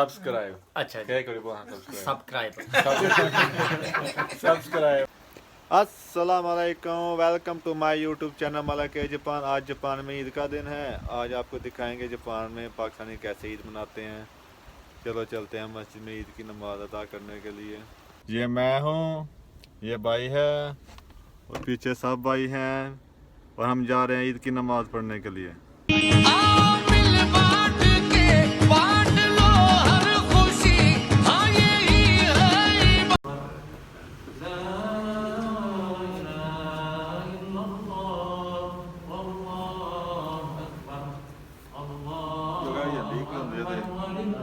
Subscribe अच्छा क्या करी बोलना सब्सक्राइब सब्सक्राइब अस्सलाम वालेकुम welcome to my YouTube channel Malak Japan. आज जापान में ईद का दिन है। आज आपको दिखाएंगे जापान में पाकिस्तानी कैसे ईद मनाते हैं। चलो चलते हैं मस्जिद में ईद की नमाज अदा करने के लिए। ये मैं हूँ, ये भाई है और पीछे सब भाई हैं और हम जा रहे हैं ईद की नमाज पढ़ने के लिए।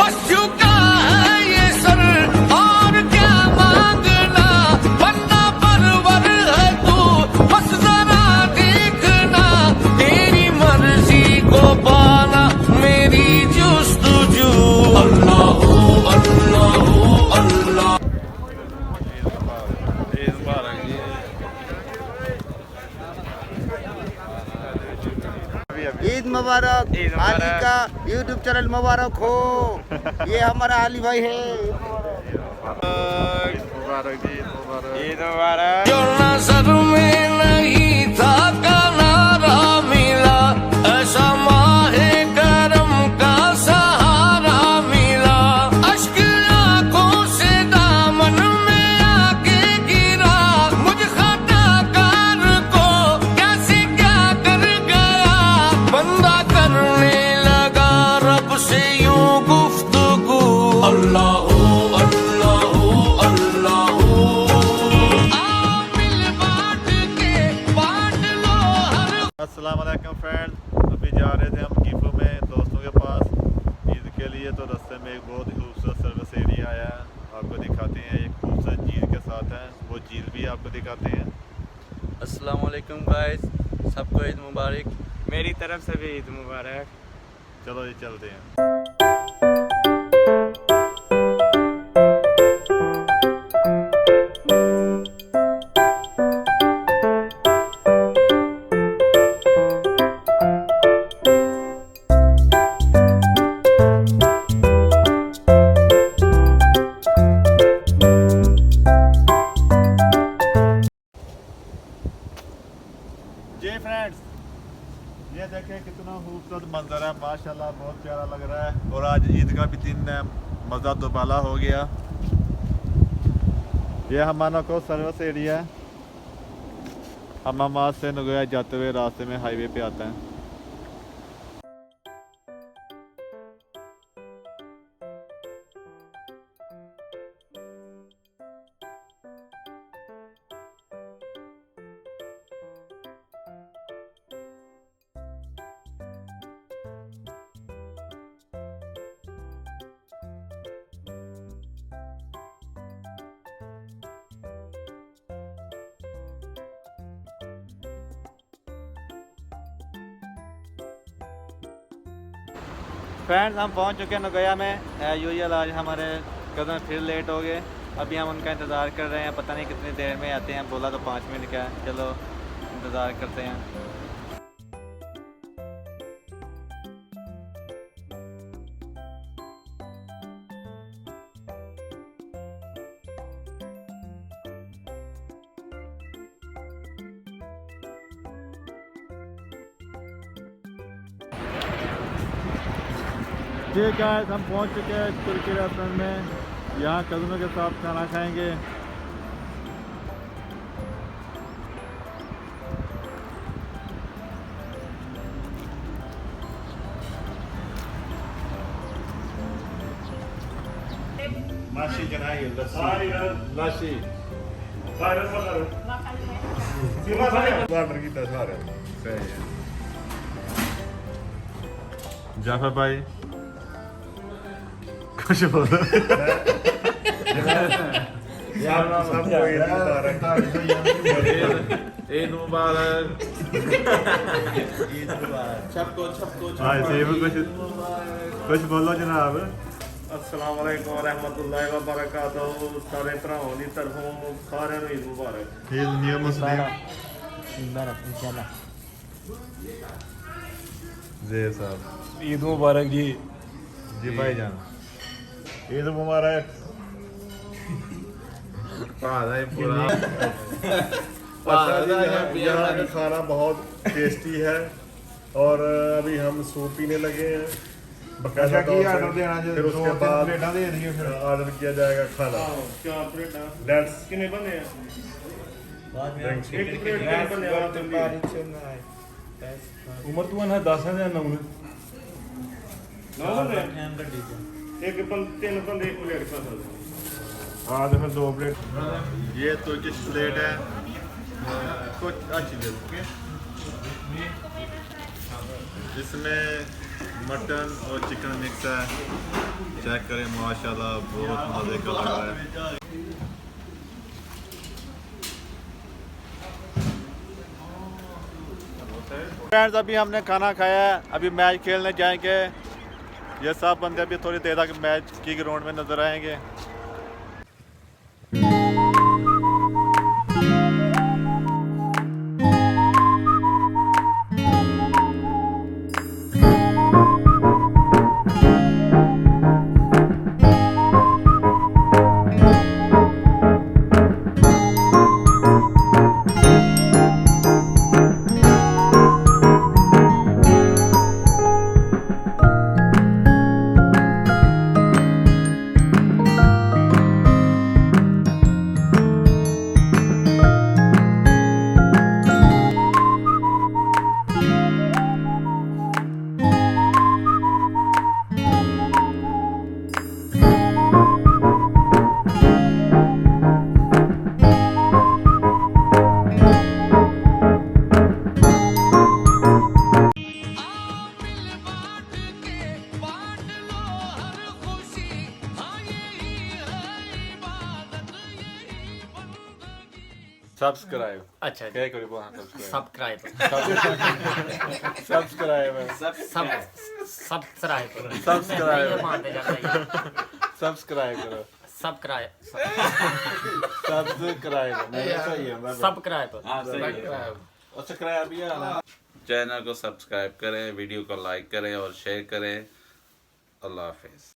बस झुका है ये सर और क्या मांगना, बन्ना परवर है तू, बस जरा देखना, तेरी मर्जी को पाना मेरी जुस्तजू। अल्लाह अल्लाह अल्लाह। ईद मुबारक। आली का यूट्यूब चैनल मुबारक हो। ये हमारा आली भाई है। जो नजर में नहीं था का नारा मिला, ऐसा माहे करम का सहारा मिला, अश्क आंखों से दामन में आके गिरा, मुझ खताकार को कैसे क्या कर गया, बंदा करने लगा रब से यूं गुफ्तगू। अल्लाह अस्सलाम वालेकुम फ्रेंड्स, अभी जा रहे थे हम कीफो में दोस्तों के पास ईद के लिए। तो रास्ते में एक बहुत ही खूबसूरत सर्विस एरिया आया है, आपको दिखाते हैं। एक खूबसूरत झील के साथ है, वो झील भी आपको दिखाते हैं। अस्सलाम वालेकुम गाइस, सबको ईद मुबारक। मेरी तरफ से भी ईद मुबारक। चलो ये चलते हैं। जी फ्रेंड्स, ये देखें कितना खूबसूरत मंजर है, माशाल्लाह बहुत प्यारा लग रहा है। और आज ईद का भी दिन है, मज़ा दोबाला हो गया। ये हमारा को सर्विस एरिया है। हम नमाज से नगोया जाते हुए रास्ते में हाईवे पे आते हैं। फ्रेंड्स, हम पहुंच चुके हैं नगोया में। यूजुअल आज हमारे कदम फिर लेट हो गए। अभी हम उनका इंतज़ार कर रहे हैं, पता नहीं कितनी देर में आते हैं। बोला तो 5 मिनट का है। चलो इंतज़ार करते हैं। ठीक है, हम पहुंच चुके हैं तुर्की रेस्टोरेंट में। यहाँ कज़नों के साथ खाना खाएंगे। माशी जनाई लस्सी जाफर भाई कुछ बोलो। सबको ईद मुबारक। ईद मुबारक। सबको सबको हाँ सेब कुछ बोलो जनाब। अस्सलाम वालेकुम रहमतुल्लाहि व बरकातहू। सारे भरावां दी तरफों सारिਆਂ ਨੂੰ ईद मुबारक। ईद न्यू मुस्लिम जी साहब। ईद मुबारक जी। जी भाईजान ईद मुबारक। यहाँ का खाना बहुत टेस्टी है और अभी हम सूप पीने लगे हैं बकायदा तौर से। फिर उसके बाद ऑर्डर किया जाएगा खाना। लेट्स कितने बने हैं? एक प्लेट कितने बने हैं? उम्र तू है 10 है या 9 है? 9 है। एक बंद 3 बंदे एक प्लेट खा सकते हैं। हाँ तो फिर 2 प्लेट। ये तुर्किश प्लेट है कुछ अच्छी दे इसमें मटन और चिकन मिक्स है। चेक करें माशाल्लाह बहुत मज़े का लग रहा है। फ्रेंड्स अभी हमने खाना खाया है, अभी मैच खेलने जाएंगे। ये सब बंदे अभी थोड़ी देर तक मैच की ग्राउंड में नजर आएंगे। सब्सक्राइब अच्छा क्या करी बोल सब्सक्राइब सब्सक्राइब सब्सक्राइब सब्सक्राइब मानते जाते सब्सक्राइब करो सब्सक्राइब सब्सक्राइब मेरा सही है सब्सक्राइब सब्सक्राइब भी है। चैनल को सब्सक्राइब करें, वीडियो को लाइक करें और शेयर करें। अल्लाह हाफिज़।